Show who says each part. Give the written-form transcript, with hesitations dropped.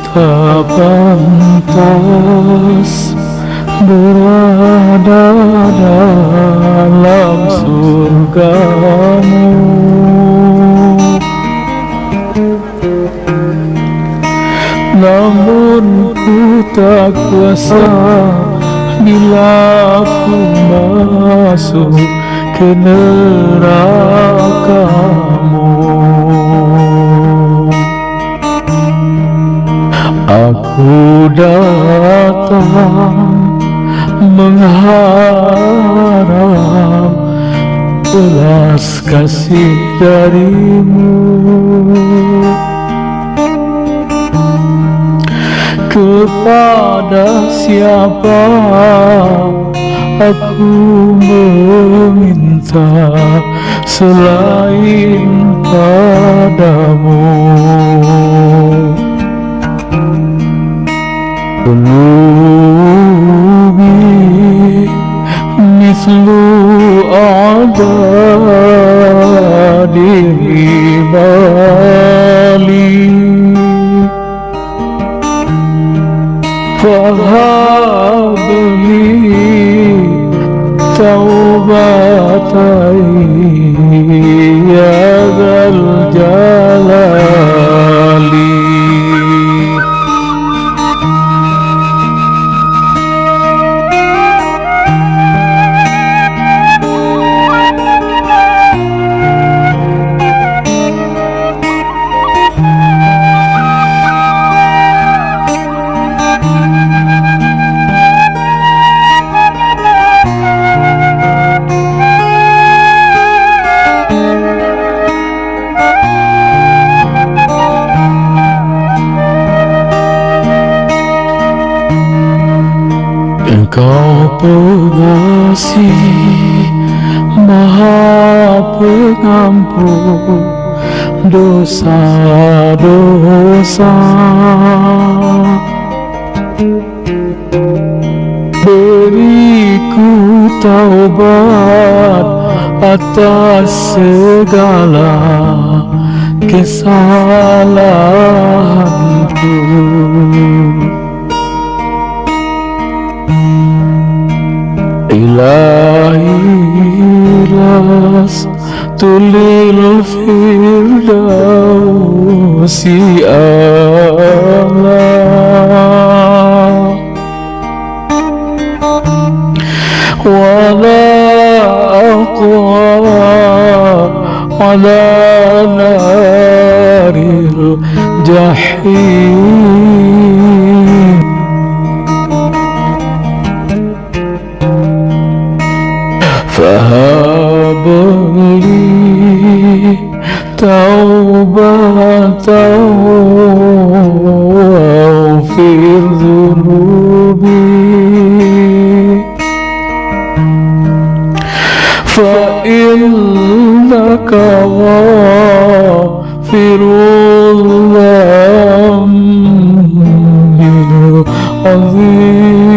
Speaker 1: tak pantas berada dalam surgamu. Namun ku tak kuasa bila ku masuk ke nerakamu. Aku datang mengharap belas kasih darimu. Kepada siapa aku meminta selain padamu? Qulubi mislu a'dadi bali fahabli taubatai ya dzal jalali. Engkau pengasih Maha Pengampun dosa-dosa. Beriku taubat atas segala kesalahanku. Ilahi las tulil firdausi a'la wala aqwa ala naril jahim. Fahabli taubatan waghfir dhunubi fa innaka ghafirul dzambil azim.